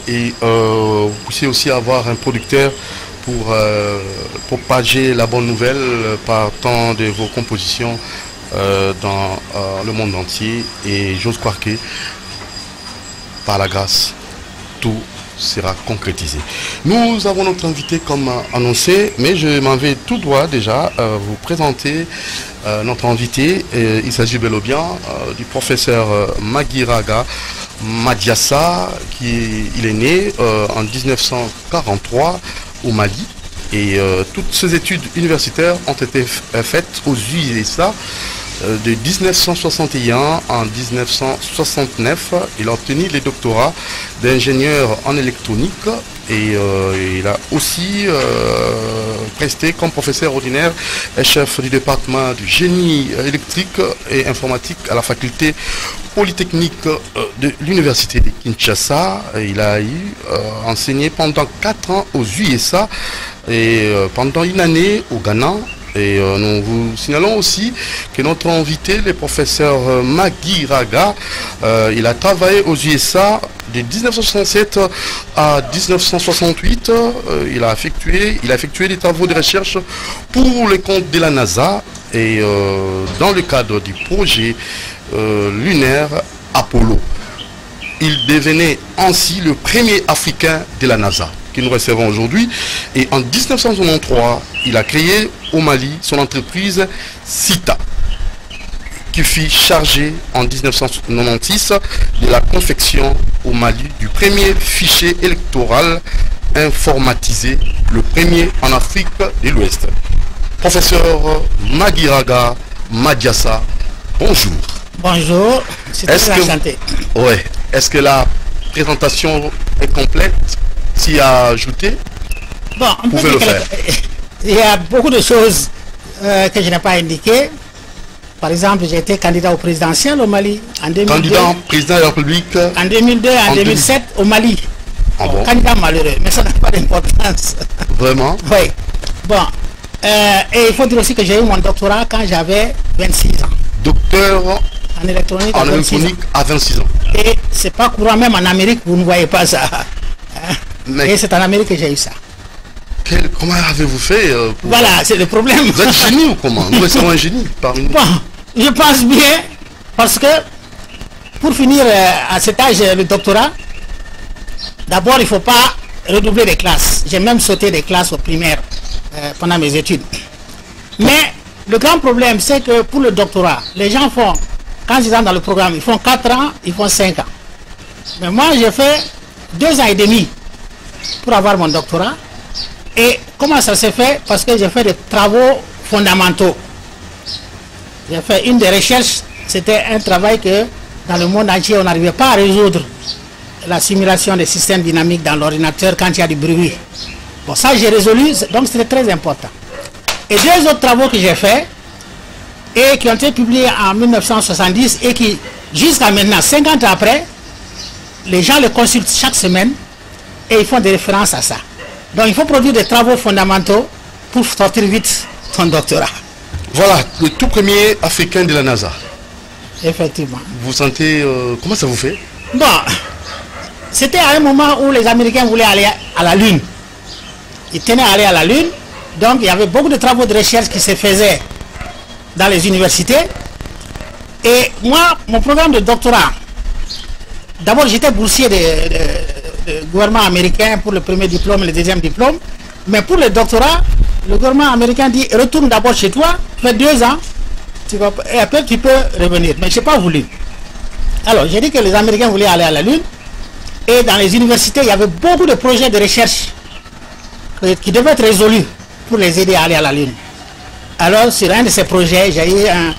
et vous puissiez aussi avoir un producteur pour propager la bonne nouvelle par tant de vos compositions dans le monde entier. Et j'ose croire que par la grâce, tout sera concrétisé. Nous avons notre invité comme annoncé, mais je m'en vais tout droit déjà vous présenter notre invité. Il s'agit bel ou bien du professeur Magiraga Madiassa, il est né en 1943 au Mali, et toutes ses études universitaires ont été faites aux USA. De 1961 en 1969, il a obtenu les doctorats d'ingénieur en électronique, et il a aussi presté comme professeur ordinaire et chef du département du génie électrique et informatique à la faculté polytechnique de l'université de Kinshasa. Il a enseigné pendant 4 ans aux USA et pendant une année au Ghana. Et nous vous signalons aussi que notre invité, le professeur Magiraga, il a travaillé aux USA de 1967 à 1968. Il a effectué des travaux de recherche pour le compte de la NASA et dans le cadre du projet lunaire Apollo. Il devenait ainsi le premier Africain de la NASA que nous recevons aujourd'hui. Et en 1993, il a créé au Mali son entreprise CITA, qui fut chargée en 1996 de la confection au Mali du premier fichier électoral informatisé, le premier en Afrique de l'Ouest. Professeur Magiraga Madiassa, bonjour. Bonjour, c'est très enchanté. Ouais. Est-ce que la présentation est complète? S'il y a ajouté, bon, vous pouvez le faire. Il y a beaucoup de choses que je n'ai pas indiquées. Par exemple, j'ai été candidat au présidentiel au Mali en 2002. Candidat au président de la République en 2002 et en 2007 au Mali. Ah bon? Candidat malheureux, mais ça n'a pas d'importance. Vraiment? Oui. Bon. Et il faut dire aussi que j'ai eu mon doctorat quand j'avais 26 ans. Docteur en électronique, à 26 ans. Et c'est pas courant, même en Amérique, vous ne voyez pas ça. Et c'est en Amérique que j'ai eu ça. Comment avez-vous fait Voilà, c'est le problème. Vous êtes génie ou comment? Nous restons un génie parmi nous. Bon, je pense bien, parce que pour finir à cet âge le doctorat, d'abord il ne faut pas redoubler des classes. J'ai même sauté des classes au primaire pendant mes études. Mais le grand problème, c'est que pour le doctorat, les gens font, quand ils entrent dans le programme, ils font 4 ans, ils font 5 ans. Mais moi, j'ai fait 2 ans et demi pour avoir mon doctorat. Et comment ça s'est fait? Parce que j'ai fait des travaux fondamentaux. J'ai fait une des recherches, c'était un travail que dans le monde entier, on n'arrivait pas à résoudre. La simulation des systèmes dynamiques dans l'ordinateur quand il y a du bruit. Bon, ça j'ai résolu, donc c'était très important. Et 2 autres travaux que j'ai faits, et qui ont été publiés en 1970, et qui, jusqu'à maintenant, 50 ans après, les gens le consultent chaque semaine, et ils font des références à ça. Donc il faut produire des travaux fondamentaux pour sortir vite son doctorat. Voilà, le tout premier Africain de la NASA. Effectivement. Vous sentez... comment ça vous fait? Bon, c'était à un moment où les Américains voulaient aller à la Lune. Ils tenaient à aller à la Lune. Donc il y avait beaucoup de travaux de recherche qui se faisaient dans les universités. Et moi, mon programme de doctorat, d'abord j'étais boursier du gouvernement américain pour le premier diplôme et le deuxième diplôme. Mais pour le doctorat, le gouvernement américain dit retourne d'abord chez toi, fais 2 ans, et après tu peux revenir. Mais je n'ai pas voulu. Alors j'ai dit que les Américains voulaient aller à la Lune. Et dans les universités, il y avait beaucoup de projets de recherche qui devaient être résolus pour les aider à aller à la Lune. Alors sur un de ces projets, j'ai eu un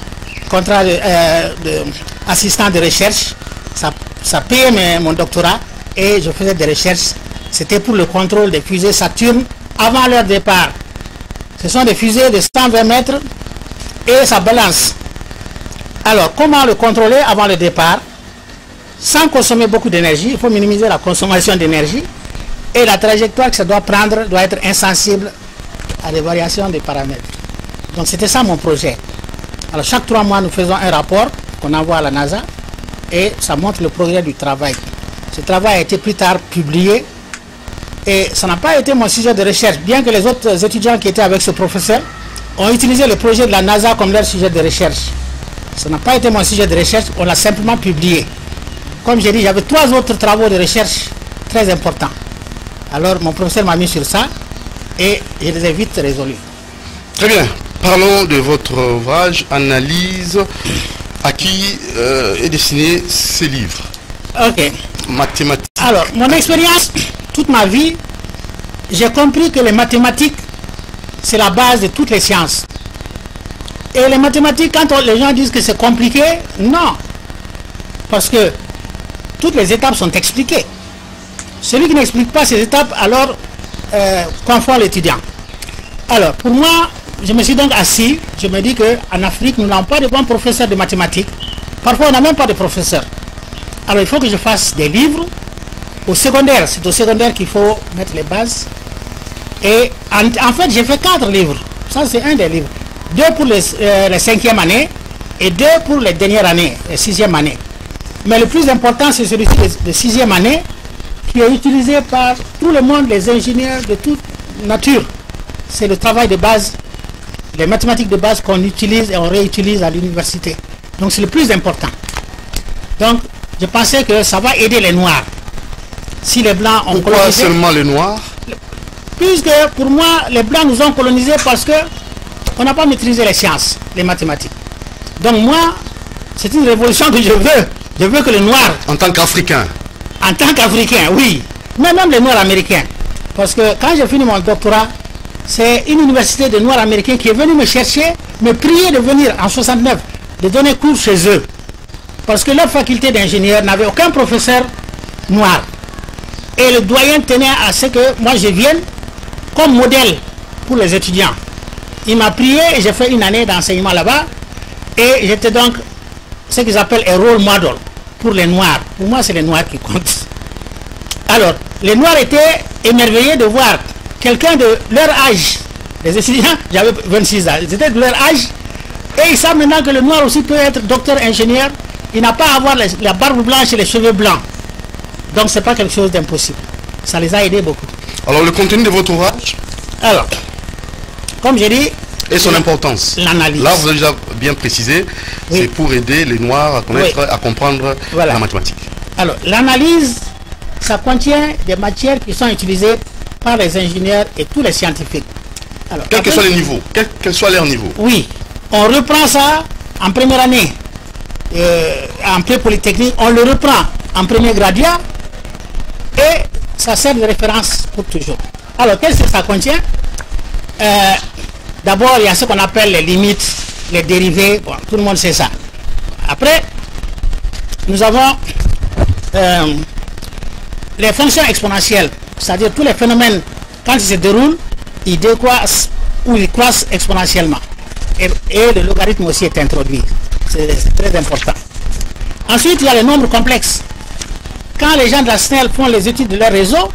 contrat d'assistant de recherche. Ça payait mon doctorat et je faisais des recherches. C'était pour le contrôle des fusées Saturne avant leur départ. Ce sont des fusées de 120 mètres et ça balance. Alors comment le contrôler avant le départ sans consommer beaucoup d'énergie? Il faut minimiser la consommation d'énergie et la trajectoire que ça doit prendre doit être insensible à des variations des paramètres. Donc c'était ça mon projet. Alors chaque 3 mois nous faisons un rapport qu'on envoie à la NASA et ça montre le progrès du travail. Ce travail a été plus tard publié. Et ça n'a pas été mon sujet de recherche, bien que les autres étudiants qui étaient avec ce professeur ont utilisé le projet de la NASA comme leur sujet de recherche. Ça n'a pas été mon sujet de recherche, on l'a simplement publié. Comme j'ai dit, j'avais 3 autres travaux de recherche très importants. Alors mon professeur m'a mis sur ça et je les ai vite résolus. Très bien. Parlons de votre ouvrage, Analyse, à qui est destiné ces livres. Ok. Mathématiques. Alors, mon expérience, toute ma vie, j'ai compris que les mathématiques, c'est la base de toutes les sciences. Et les mathématiques, quand les gens disent que c'est compliqué, non. Parce que toutes les étapes sont expliquées. Celui qui n'explique pas ces étapes, alors, confond l'étudiant. Alors, pour moi, je me suis donc assis, je me dis qu'en Afrique, nous n'avons pas de bons professeurs de mathématiques. Parfois, on n'a même pas de professeurs. Alors, il faut que je fasse des livres. Au secondaire, c'est au secondaire qu'il faut mettre les bases. Et en fait, j'ai fait 4 livres. Ça, c'est un des livres. 2 pour les 5e année et 2 pour les dernières années, les 6e année. Mais le plus important, c'est celui-ci de 6e année, qui est utilisé par tout le monde, les ingénieurs de toute nature. C'est le travail de base, les mathématiques de base qu'on utilise et on réutilise à l'université. Donc, c'est le plus important. Donc, je pensais que ça va aider les Noirs. Si les Blancs ont Pourquoi colonisé, seulement les Noirs? puisque pour moi, les Blancs nous ont colonisés parce que on n'a pas maîtrisé les sciences, les mathématiques. Donc moi, c'est une révolution que je veux. Je veux que les Noirs... En tant qu'Africain? En tant qu'Africain, oui. Mais même les Noirs américains. Parce que quand j'ai fini mon doctorat, c'est une université de Noirs américains qui est venue me chercher, me prier de venir en 69, de donner cours chez eux. Parce que leur faculté d'ingénieur n'avait aucun professeur noir. Et le doyen tenait à ce que moi je vienne comme modèle pour les étudiants. Il m'a prié et j'ai fait une année d'enseignement là-bas. Et j'étais donc ce qu'ils appellent un role model pour les Noirs. Pour moi, c'est les Noirs qui comptent. Alors, les Noirs étaient émerveillés de voir quelqu'un de leur âge. Les étudiants, j'avais 26 ans, ils étaient de leur âge. Et ils savent maintenant que le Noir aussi peut être docteur ingénieur. Il n'a pas à avoir la barbe blanche et les cheveux blancs. Donc, ce n'est pas quelque chose d'impossible. Ça les a aidés beaucoup. Alors, le contenu de votre ouvrage? Alors, comme j'ai dit... Et son importance? L'analyse. Là, vous avez déjà bien précisé, oui. C'est pour aider les Noirs à connaître, oui, à comprendre, voilà, la mathématique. Alors, l'analyse, ça contient des matières qui sont utilisées par les ingénieurs et tous les scientifiques. Alors, quels que soient les niveaux, quel soit leur niveau. Oui, on reprend ça en première année, en pré-polytechnique, on le reprend en premier graduat et ça sert de référence pour toujours. Alors, qu'est-ce que ça contient? D'abord, il y a ce qu'on appelle les limites, les dérivés, bon, tout le monde sait ça. Après, nous avons les fonctions exponentielles, c'est-à-dire tous les phénomènes, quand ils se déroulent, ils décroissent ou ils croissent exponentiellement. Et le logarithme aussi est introduit. C'est très important. Ensuite, il y a les nombres complexes. Quand les gens de la SNEL font les études de leur réseau,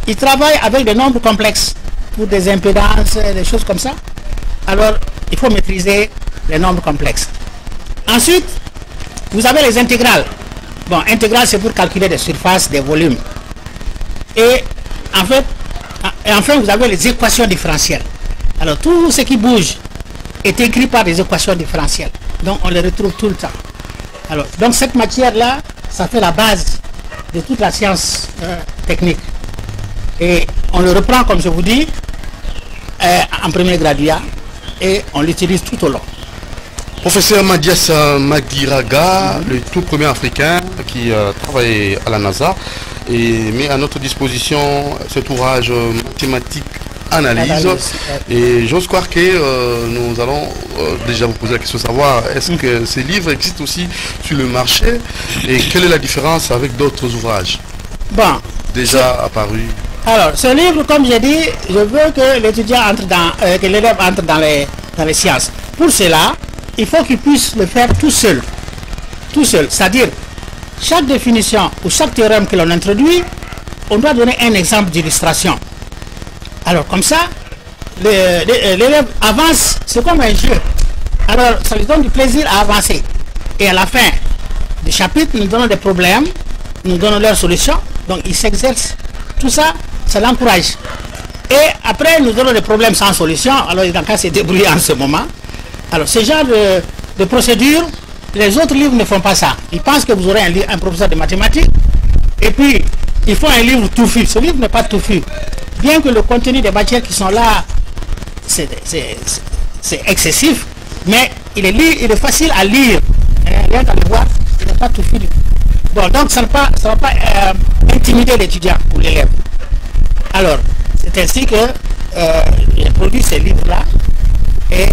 ils travaillent avec des nombres complexes pour des impédances, des choses comme ça. Alors, il faut maîtriser les nombres complexes. Ensuite, vous avez les intégrales. Bon, intégrales, c'est pour calculer des surfaces, des volumes. Et enfin, vous avez les équations différentielles. Alors, tout ce qui bouge est écrit par des équations différentielles. Donc, on les retrouve tout le temps. Alors, donc, cette matière-là, ça fait la base de toute la science technique. Et on le reprend, comme je vous dis, en premier graduat, et on l'utilise tout au long. Professeur Mathias Magdiraga, le tout premier Africain qui travaille à la NASA et met à notre disposition cet ouvrage mathématique analyse. Et j'ose croire que nous allons déjà vous poser la question de savoir est-ce que ces livres existent aussi sur le marché et quelle est la différence avec d'autres ouvrages déjà apparus? Alors, ce livre, comme j'ai dit, je veux que l'étudiant entre que l'élève entre dans les sciences. Pour cela, il faut qu'il puisse le faire tout seul. Tout seul. C'est-à-dire, chaque définition ou chaque théorème que l'on introduit, on doit donner un exemple d'illustration. Alors, comme ça, l'élève avance, c'est comme un jeu. Alors, ça lui donne du plaisir à avancer. Et à la fin du chapitre, nous donnons des problèmes nous donnons leurs solutions, donc ils s'exercent. Tout ça, ça l'encourage. Et après, nous donnons des problèmes sans solution, alors ils n'ont qu'à se débrouiller en ce moment. Alors, ce genre de procédure, les autres livres ne font pas ça. Ils pensent que vous aurez un professeur de mathématiques, et puis, ils font un livre touffu. Ce livre n'est pas touffu. Bien que le contenu des matières qui sont là, c'est excessif, mais il est facile à lire. Rien qu'à le voir, il n'est pas touffu du tout. Bon, donc ça ne va pas intimider l'étudiant ou l'élève. Alors, c'est ainsi que j'ai produit ces livres-là et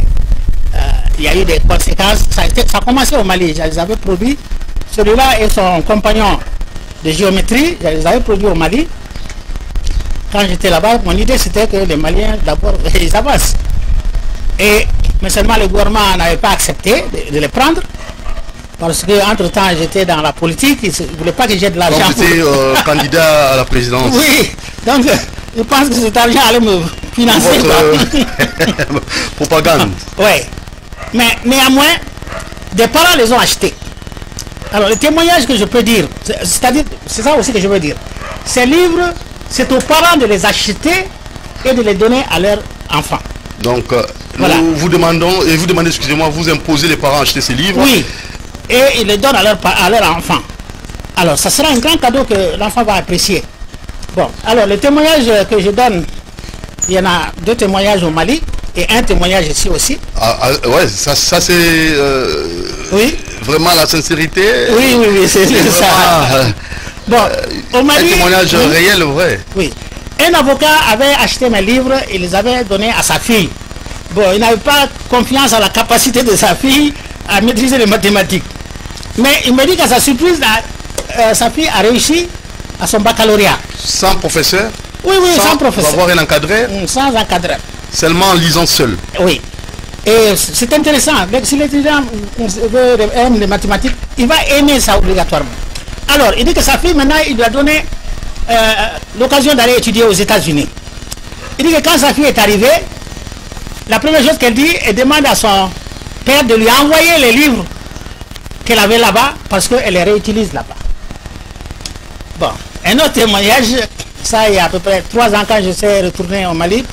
il y a eu des conséquences. Ça a commencé au Mali, je les avais produits. Celui-là et son compagnon de géométrie, je les avais produits au Mali. Quand j'étais là-bas, mon idée c'était que les Maliens d'abord ils avancent. Mais seulement le gouvernement n'avait pas accepté de les prendre. Parce qu'entre-temps, j'étais dans la politique, ils ne voulaient pas que j'ai de l'argent. Donc, vous étiez candidat à la présidence. Oui, donc je pense que cet argent allait me financer. Propagande. Oui, mais néanmoins, des parents les ont achetés. Alors, le témoignage que je peux dire, c'est-à-dire, c'est ça aussi que je veux dire. Ces livres, c'est aux parents de les acheter et de les donner à leurs enfants. Donc, voilà. Nous vous demandez, excusez-moi, vous imposez les parents à acheter ces livres. Oui. Et ils les donnent à leur enfant. Alors, ça sera un grand cadeau que l'enfant va apprécier. Bon, alors, le témoignage que je donne, il y en a 2 témoignages au Mali et un témoignage ici aussi. Ouais, ça c'est oui. Vraiment la sincérité. Oui, c'est ça. Bon, au Mali... Un témoignage réel, vrai. Oui. Un avocat avait acheté mes livres et les avait donnés à sa fille. Bon, il n'avait pas confiance en la capacité de sa fille à maîtriser les mathématiques. Mais il me dit qu'à sa surprise, sa fille a réussi à son baccalauréat. Sans professeur? Oui, sans professeur. Sans avoir un encadreur? Sans encadreur. Seulement en lisant seul? Oui. Et c'est intéressant. Si l'étudiant aime les mathématiques, il va aimer ça obligatoirement. Alors, il dit que sa fille, maintenant, il lui a donné l'occasion d'aller étudier aux États-Unis. Il dit que quand sa fille est arrivée, la première chose qu'elle dit, elle demande à son père de lui envoyer les livres qu'elle avait là-bas parce qu'elle les réutilise là-bas. Bon, un autre témoignage, ça il y a à peu près 3 ans quand je suis retourné au Mali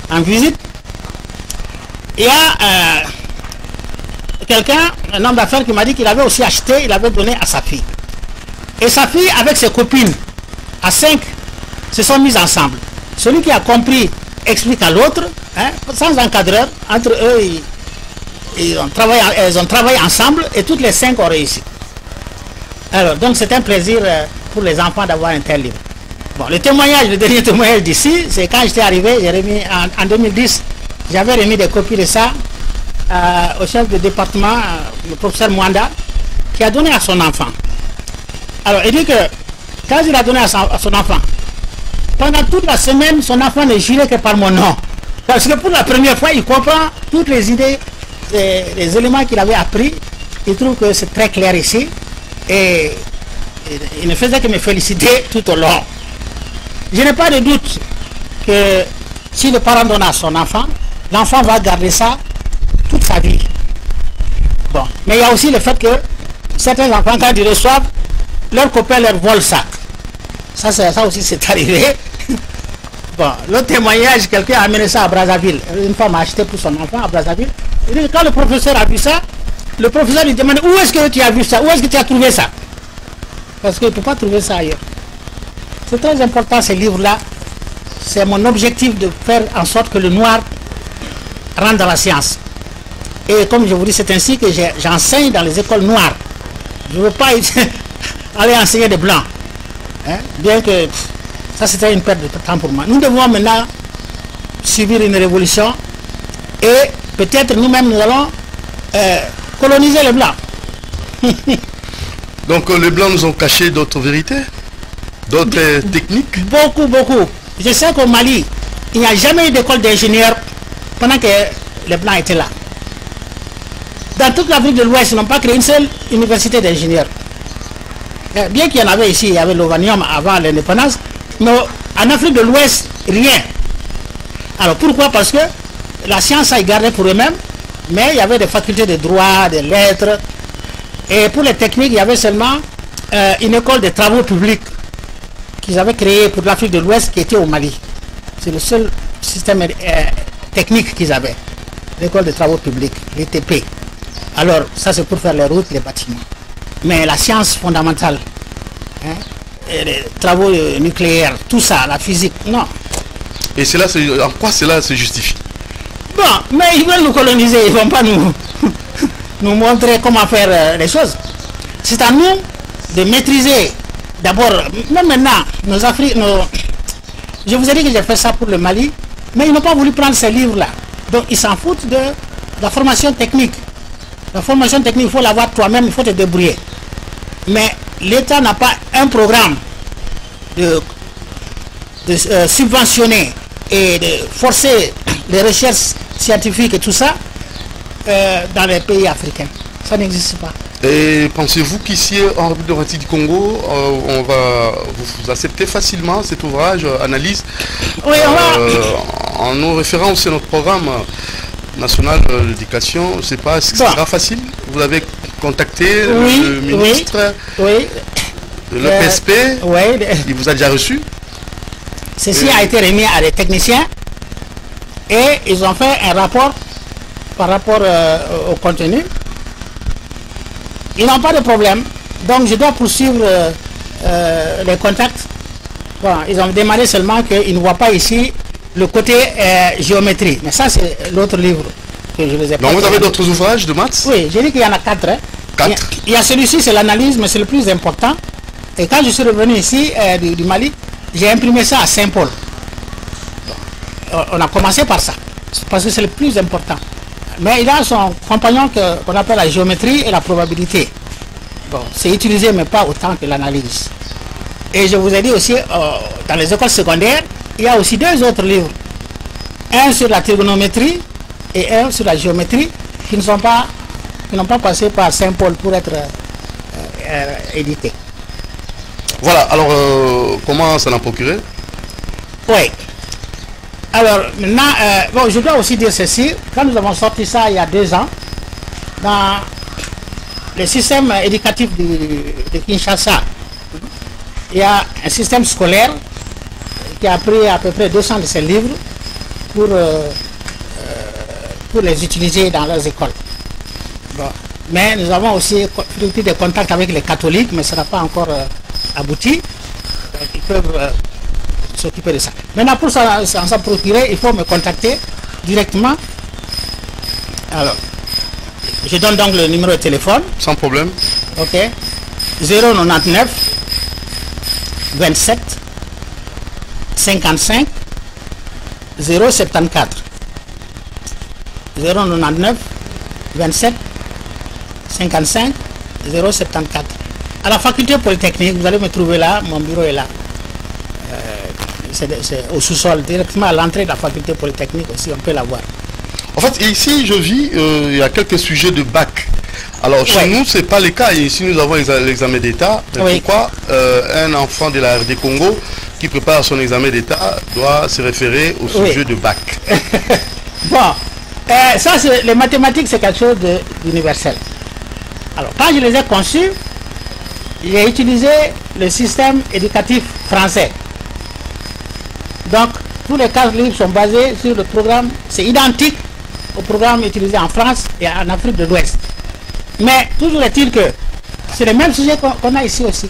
en visite. Il y a quelqu'un, un homme d'affaires qui m'a dit qu'il avait aussi acheté, il avait donné à sa fille. Et sa fille avec ses copines, à 5, se sont mises ensemble. Celui qui a compris explique à l'autre, hein, sans encadreur, entre eux, elles ont travaillé ensemble et toutes les 5 ont réussi. Alors, donc c'est un plaisir pour les enfants d'avoir un tel livre. Bon, le dernier témoignage d'ici, c'est quand j'étais arrivé, j'ai remis en 2010, j'avais remis des copies de ça au chef de département, le professeur Mwanda, qui a donné à son enfant. Alors, il dit que quand il a donné à son enfant, pendant toute la semaine, son enfant ne jurait que par mon nom. Parce que pour la première fois, il comprend toutes les idées, les éléments qu'il avait appris. Il trouve que c'est très clair ici. Et il ne faisait que me féliciter tout au long. Je n'ai pas de doute que si le parent donne à son enfant, l'enfant va garder ça toute sa vie. Bon, mais il y a aussi le fait que certains enfants, quand ils reçoivent, leurs copains leur volent ça. Ça aussi c'est arrivé. Bon, l'autre témoignage, quelqu'un a amené ça à Brazzaville. Une femme a acheté pour son enfant à Brazzaville. Et quand le professeur a vu ça, le professeur lui demande où est-ce que tu as vu ça, où est-ce que tu as trouvé ça. Parce qu'il ne peut pas trouver ça ailleurs. C'est très important ces livres-là. C'est mon objectif de faire en sorte que le noir rentre dans la science. Et comme je vous dis, c'est ainsi que j'enseigne dans les écoles noires. Je ne veux pas aller enseigner des blancs. Hein? Bien que ça c'était une perte de temps pour moi. Nous devons maintenant subir une révolution et peut-être nous-mêmes nous allons coloniser les blancs. Donc les blancs nous ont caché d'autres vérités, d'autres techniques? Beaucoup. Je sais qu'au Mali, il n'y a jamais eu d'école d'ingénieurs pendant que les blancs étaient là. Dans toute l'Afrique de l'Ouest, ils n'ont pas créé une seule université d'ingénieurs. Bien qu'il y en avait ici, il y avait l'Ovanium avant l'indépendance, mais en Afrique de l'Ouest, rien. Alors pourquoi? Parce que la science a gardé pour eux-mêmes, mais il y avait des facultés de droit, de lettres, et pour les techniques, il y avait seulement une école de travaux publics qu'ils avaient créée pour l'Afrique de l'Ouest qui était au Mali. C'est le seul système technique qu'ils avaient. L'école de travaux publics, l'ETP. Alors, ça c'est pour faire les routes, les bâtiments. Mais la science fondamentale, hein, et les travaux nucléaires, tout ça, la physique, non. Et cela, en quoi cela se justifie? Bon, mais ils veulent nous coloniser, ils ne vont pas nous montrer comment faire les choses. C'est à nous de maîtriser d'abord, même maintenant, je vous ai dit que j'ai fait ça pour le Mali, mais ils n'ont pas voulu prendre ces livres-là. Donc ils s'en foutent de la formation technique. La formation technique, il faut l'avoir toi-même, il faut te débrouiller. Mais l'État n'a pas un programme de subventionner et de forcer les recherches scientifiques et tout ça dans les pays africains. Ça n'existe pas. Et pensez-vous qu'ici, en République démocratique du Congo, vous acceptez facilement cet ouvrage, analyse, oui, en nous référant aussi à notre programme national d'éducation? Je ne sais pas, est-ce que ce sera facile? Vous avez contacté le ministre de l'EPSP? Il vous a déjà reçu? Ceci a été remis à des techniciens et ils ont fait un rapport par rapport au contenu. Ils n'ont pas de problème, donc je dois poursuivre les contacts. Bon, ils ont demandé seulement qu'ils ne voient pas ici le côté géométrie. Mais ça, c'est l'autre livre que je les ai. Donc vous avez d'autres ouvrages de maths? Oui, j'ai dit qu'il y en a 4. Hein. 4. Il y a celui-ci, c'est l'analyse, mais c'est le plus important. Et quand je suis revenu ici du Mali, j'ai imprimé ça à Saint-Paul. On a commencé par ça, parce que c'est le plus important. Mais il a son compagnon qu'on appelle la géométrie et la probabilité. Bon, c'est utilisé, mais pas autant que l'analyse. Et je vous ai dit aussi, dans les écoles secondaires, il y a aussi 2 autres livres. Un sur la trigonométrie et un sur la géométrie qui n'ont pas passé par Saint-Paul pour être édités. Voilà, alors comment ça l'a procuré? Oui. Alors maintenant, bon, je dois aussi dire ceci, quand nous avons sorti ça il y a 2 ans, dans le système éducatif de Kinshasa, il y a un système scolaire qui a pris à peu près 200 de ces livres pour les utiliser dans leurs écoles. Bon. Mais nous avons aussi pris des contacts avec les catholiques, mais ça n'a pas encore abouti. Donc, ils peuvent s'occuper de ça. Maintenant, pour s'en procurer, il faut me contacter directement. Alors, je donne donc le numéro de téléphone. Sans problème. Ok. 099 27 55 074. 099 27 55 074. À la faculté polytechnique, vous allez me trouver là, mon bureau est là. C'est au sous-sol, directement à l'entrée de la faculté polytechnique aussi, on peut la voir. En fait, ici, je vis, il y a quelques sujets de bac. Alors, chez nous, ce n'est pas le cas. Ici, nous avons l'examen d'État. Pourquoi un enfant de la RD Congo qui prépare son examen d'État doit se référer au sujet de bac? Bon, ça, les mathématiques, c'est quelque chose d'universel. Alors, quand je les ai conçus, j'ai utilisé le système éducatif français. Donc, tous les 4 livres sont basés sur le programme, c'est identique au programme utilisé en France et en Afrique de l'Ouest. Mais toujours est-il que c'est le même sujet qu'on a ici aussi.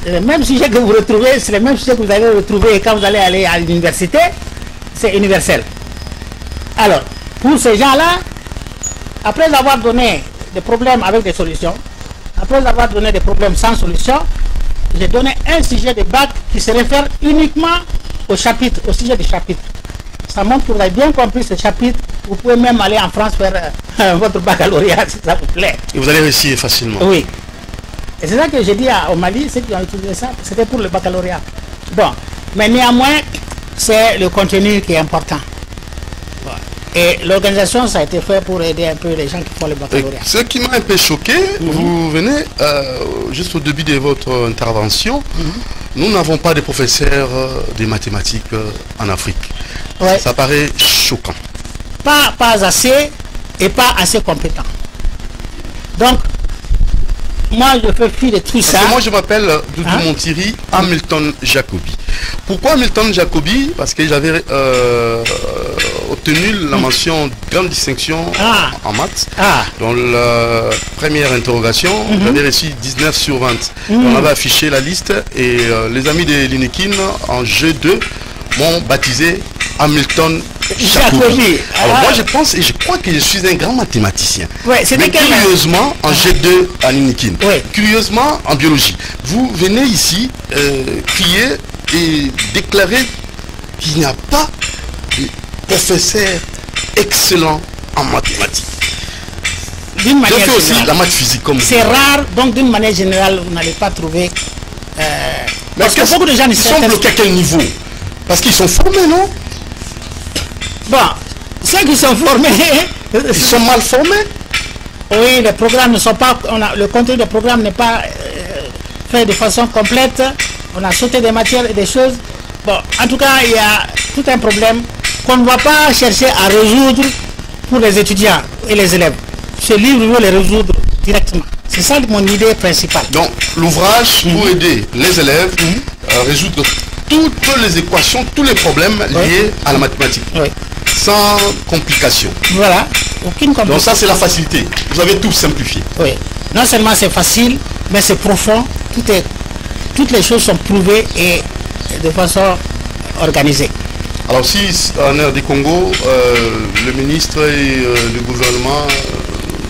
Le même sujet que vous retrouvez, c'est le même sujet que vous allez retrouver quand vous allez aller à l'université, c'est universel. Alors, pour ces gens-là, après avoir donné des problèmes avec des solutions, après avoir donné des problèmes sans solution, j'ai donné un sujet de bac qui se réfère uniquement au chapitre, au sujet du chapitre. Ça montre que vous avez bien compris ce chapitre. Vous pouvez même aller en France faire votre baccalauréat si ça vous plaît. Et vous allez réussir facilement. Oui. Et c'est ça que j'ai dit au Mali, ceux qui ont utilisé ça, c'était pour le baccalauréat. Bon, mais néanmoins, c'est le contenu qui est important. Bon. Et l'organisation, ça a été fait pour aider un peu les gens qui font le baccalauréat. Ce qui m'a un peu choqué, vous venez, juste au début de votre intervention, nous n'avons pas de professeurs de mathématiques en Afrique. Ouais. Ça paraît choquant. Pas assez et pas assez compétent. Donc, moi je fais fi de tout ça. Parce que moi je m'appelle Doudou Montiri Hamilton Jacobi. Pourquoi Hamilton Jacobi? Parce que j'avais obtenu la mention grande distinction en maths. Dans la première interrogation, j'avais reçu 19 sur 20. On avait affiché la liste et les amis de l'Unikin en G2 m'ont baptisé Hamilton Jacobi. Alors moi je pense et je crois que je suis un grand mathématicien. Ouais, mais curieusement en G2 à l'Unikin, curieusement en biologie, vous venez ici crier et déclarer qu'il n'y a pas de professeur excellent en mathématiques. D'une manière générale, aussi la maths physique comme c'est rare, donc d'une manière générale vous n'allez pas trouver parce que beaucoup de gens ils sont bloqués à quel niveau? Parce qu'ils sont formés, non? Bon, ceux qui sont formés ils sont mal formés. Oui, les programmes ne sont pas, le contenu des programmes n'est pas fait de façon complète. On a sauté des matières et des choses. Bon, en tout cas, il y a tout un problème qu'on ne va pas chercher à résoudre pour les étudiants et les élèves. Ce livre veut les résoudre directement. C'est ça mon idée principale. Donc, l'ouvrage pour aider les élèves à résoudre toutes les équations, tous les problèmes liés à la mathématique. Sans complication. Voilà, aucune complication. Donc ça c'est la facilité. Vous avez tout simplifié. Oui. Non seulement c'est facile, mais c'est profond. Toutes les choses sont prouvées et de façon organisée. Alors si en RD Congo, le ministre et le gouvernement,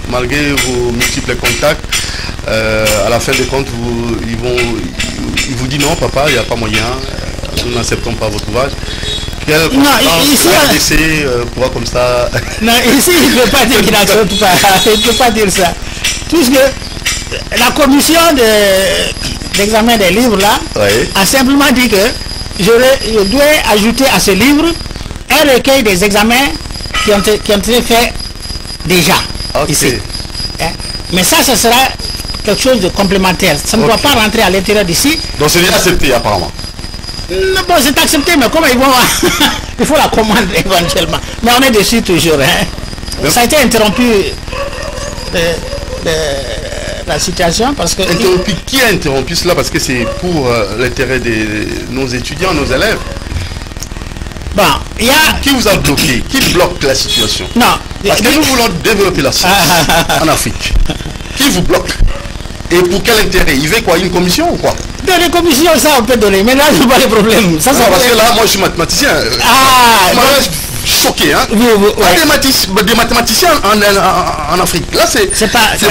malgré vos multiples contacts, à la fin des comptes, ils vous disent non papa, il n'y a pas moyen, nous n'acceptons pas votre ouvrage. Non, ici, pourra comme ça. Non, ici, il ne peut pas dire qu'il n'accepte pas. Il ne peut pas dire ça. Puisque la commission d'examen des livres là a simplement dit que je dois ajouter à ce livre un recueil des examens qui ont été faits déjà ici. Mais ça, ce sera quelque chose de complémentaire. Ça ne doit pas rentrer à l'intérieur d'ici. Donc c'est déjà accepté apparemment. Non, bon, c'est accepté, mais comment ils vont... il faut la commande éventuellement. Mais on est dessus toujours. Ça a été interrompu la situation parce que... Interrompu, qui a interrompu cela? Parce que c'est pour l'intérêt de nos étudiants, nos élèves. Bon, il y a... Qui vous a bloqué? Qui bloque la situation? Non. Parce que nous voulons développer la science en Afrique. Qui vous bloque? Et pour quel intérêt? Il veut quoi? Une commission ou quoi? Dans les commissions, ça on peut donner, mais là, je pas les problèmes. Ça, parce que là, moi, je suis mathématicien. Choqué, hein? Des mathématiciens en Afrique. Là, c'est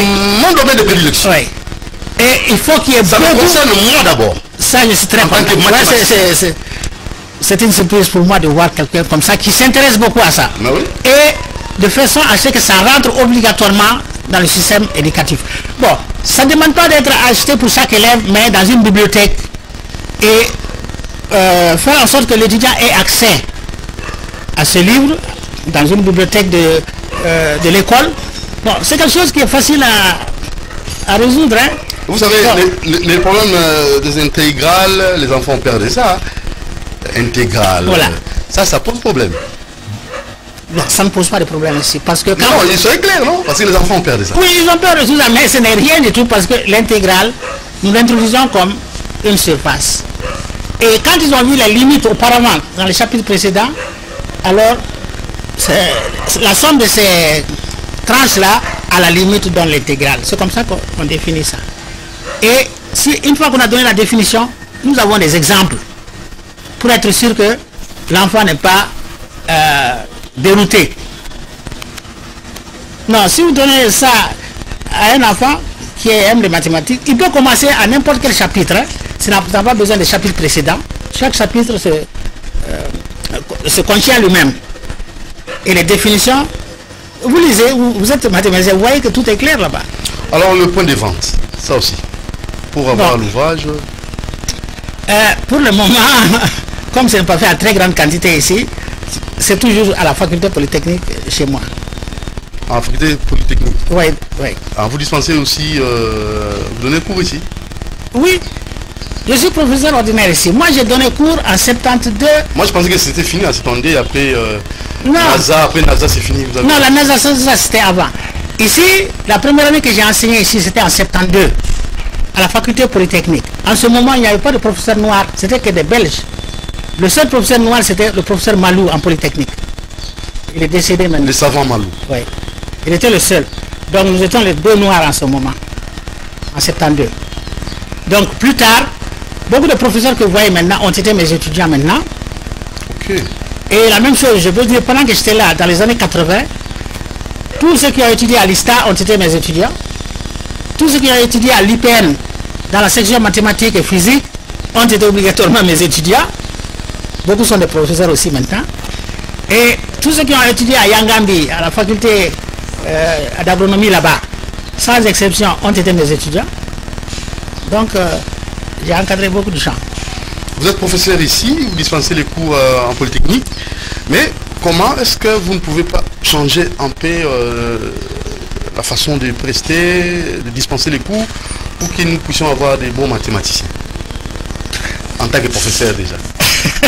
mon domaine de prédilection. Oui. Et il faut qu'il y ait ça me concerne moi d'abord. Ça, je suis très content. C'est une surprise pour moi de voir quelqu'un comme ça qui s'intéresse beaucoup à ça. Oui. Et de façon à ce que ça rentre obligatoirement dans le système éducatif. Bon, ça ne demande pas d'être acheté pour chaque élève, mais dans une bibliothèque et faire en sorte que l'étudiant ait accès à ce livre dans une bibliothèque de l'école. Bon, c'est quelque chose qui est facile à résoudre. Hein. Vous savez, les problèmes des intégrales, les enfants perdent ça. Intégrales. Voilà. Ça pose problème. Non, ça ne pose pas de problème ici. Parce que non, il serait clair, non? Parce que les enfants ont peur de ça. Oui, ils ont peur de tout ça, mais ce n'est rien du tout parce que l'intégrale, nous l'introduisons comme une surface. Et quand ils ont vu les limites auparavant, dans les chapitres précédents, alors la somme de ces tranches-là, à la limite, donne l'intégrale. C'est comme ça qu'on définit ça. Et si, une fois qu'on a donné la définition, nous avons des exemples pour être sûr que l'enfant n'est pas dérouté. Non, si vous donnez ça à un enfant qui aime les mathématiques, il peut commencer à n'importe quel chapitre. Hein. Ça n'a pas besoin des chapitres précédents. Chaque chapitre se contient lui-même. Et les définitions, vous lisez, vous êtes mathématicien, vous voyez que tout est clair là-bas. Alors le point de vente, ça aussi, pour avoir l'ouvrage. Pour le moment, comme ce n'est pas fait à très grande quantité ici, c'est toujours à la faculté polytechnique chez moi. À la faculté polytechnique? Oui, oui. Alors vous dispensez aussi, vous donnez cours ici? Oui, je suis professeur ordinaire ici. Moi j'ai donné cours en 72. Moi je pensais que c'était fini en 72, après non. NASA, après NASA c'est fini. Vous avez... Non, la NASA ça c'était avant. Ici, la première année que j'ai enseigné ici c'était en 72. à la faculté polytechnique. En ce moment, il n'y avait pas de professeur noir, c'était que des Belges. Le seul professeur noir, c'était le professeur Malou en polytechnique. Il est décédé maintenant. Le savant Malou. Oui. Il était le seul. Donc nous étions les deux noirs en ce moment, en 72. Donc plus tard, beaucoup de professeurs que vous voyez maintenant ont été mes étudiants maintenant. Ok. Et la même chose, je veux dire, pendant que j'étais là, dans les années 80, tous ceux qui ont étudié à l'ISTA ont été mes étudiants. Tous ceux qui ont étudié à l'IPN, dans la section mathématiques et physique, ont été obligatoirement mes étudiants. Beaucoup sont des professeurs aussi maintenant. Et tous ceux qui ont étudié à Yangambi, à la faculté d'agronomie là-bas, sans exception, ont été mes étudiants. Donc, j'ai encadré beaucoup de gens. Vous êtes professeur ici, vous dispensez les cours en polytechnique, mais comment est-ce que vous ne pouvez pas changer un peu la façon de prester, de dispenser les cours, pour que nous puissions avoir des bons mathématiciens? En tant que professeur déjà.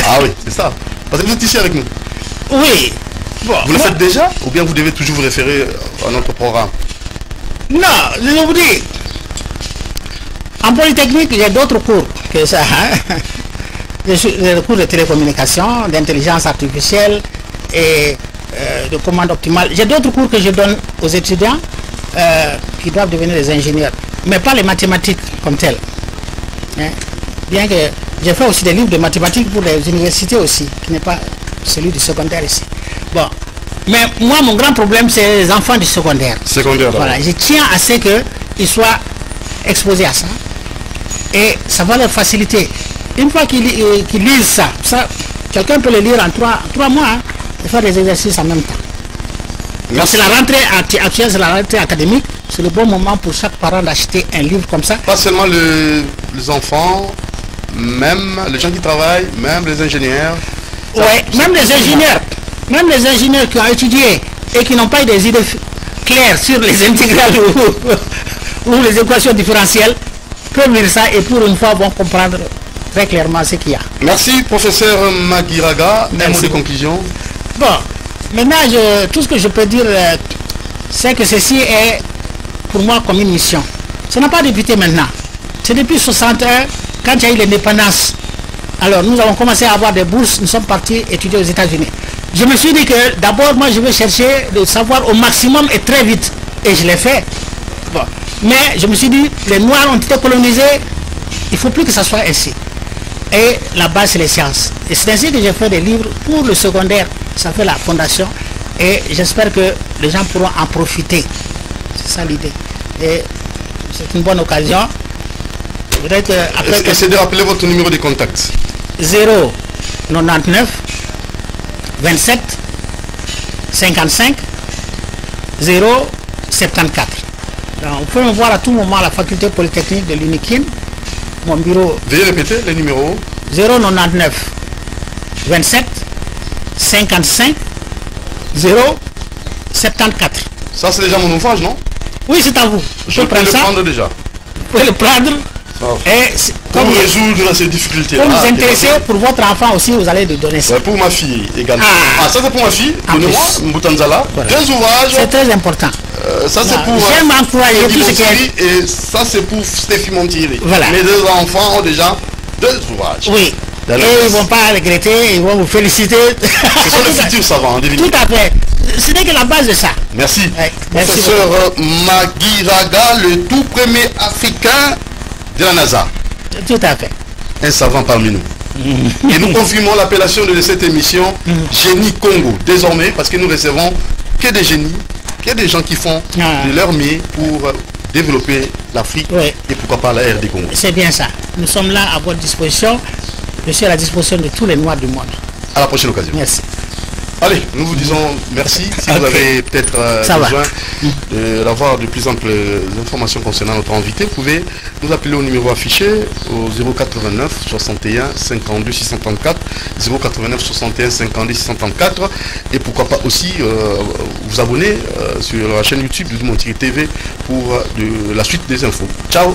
Ah oui, c'est ça. Parce que vous êtes ici avec nous. Oui. Bon, vous le faites déjà, ou bien vous devez toujours vous référer à notre programme? Non, je vais vous dire. En polytechnique, il y a d'autres cours que ça. Hein? J'ai le cours de télécommunication, d'intelligence artificielle et de commande optimale. J'ai d'autres cours que je donne aux étudiants qui doivent devenir des ingénieurs, mais pas les mathématiques comme telles. Hein? Bien que j'ai fait aussi des livres de mathématiques pour les universités aussi, qui n'est pas celui du secondaire ici. Bon, mais moi, mon grand problème, c'est les enfants du secondaire. Secondaire, voilà, je tiens à ce qu'ils soient exposés à ça. Et ça va leur faciliter. Une fois qu'ils lisent ça, quelqu'un peut le lire en 3 mois, hein, et faire des exercices en même temps. Donc c'est la rentrée actuelle, c'est la rentrée académique. C'est le bon moment pour chaque parent d'acheter un livre comme ça. Pas seulement les enfants, même les gens qui travaillent, même les ingénieurs. Oui, même les ingénieurs qui ont étudié et qui n'ont pas eu des idées claires sur les intégrales ou les équations différentielles peuvent lire ça et pour une fois vont comprendre très clairement ce qu'il y a. Merci professeur Magiraga. Un mot de conclusion. Bon, maintenant tout ce que je peux dire c'est que ceci est pour moi comme une mission. Ça n'a pas débuté maintenant. C'est depuis 61 quand il y a eu l'indépendance. Alors nous avons commencé à avoir des bourses, nous sommes partis étudier aux États-Unis. Je me suis dit que d'abord moi je vais chercher de savoir au maximum et très vite. Et je l'ai fait. Bon. Mais je me suis dit, les Noirs ont été colonisés, il ne faut plus que ça soit ainsi. Et la base c'est les sciences. Et c'est ainsi que j'ai fait des livres pour le secondaire. Ça fait la fondation. Et j'espère que les gens pourront en profiter. C'est ça l'idée. Et c'est une bonne occasion. Essayez de rappeler votre numéro de contact. 099 27 55 074. Donc, vous pouvez me voir à tout moment à la faculté polytechnique de l'UNIKIN. Mon bureau. Veuillez répéter les numéros. 099 27 55 074. Ça c'est déjà mon ouvrage, non? Oui, c'est à vous. Je peux le prendre déjà. Vous pouvez le prendre. Et comme résoudre ces difficultés. Pour vous intéresser, pour votre enfant aussi, vous allez lui donner ça. Pour ma fille également. Ah, ça c'est pour ma fille. Donnez-moi, Mbutanzala. Voilà. 2 ouvrages. C'est très important. Ça c'est pour. J'aime encourager tout ce qui est. Et ça c'est pour Stéphie Montiri. Voilà. Mes 2 enfants ont déjà 2 ouvrages. Oui. Et ils ne vont pas regretter, ils vont vous féliciter. Ce sont les futurs savants, tout à fait. Ce n'est que la base de ça. Merci. Ouais, professeur Magiraga, le tout premier Africain de la NASA. Tout à fait. Un savant parmi nous. Et nous confirmons l'appellation de cette émission Génie Congo. Désormais, parce que nous recevons que des génies, que des gens qui font de leur mieux pour développer l'Afrique et pourquoi pas la RD Congo. C'est bien ça. Nous sommes là à votre disposition. Je suis à la disposition de tous les Noirs du monde. À la prochaine occasion. Merci. Allez, nous vous disons merci. Si vous avez peut-être besoin d'avoir de plus amples informations concernant notre invité, vous pouvez nous appeler au numéro affiché au 089 61 52 634 089 61 52 634 et pourquoi pas aussi vous abonner sur la chaîne YouTube de Montiri TV pour la suite des infos. Ciao.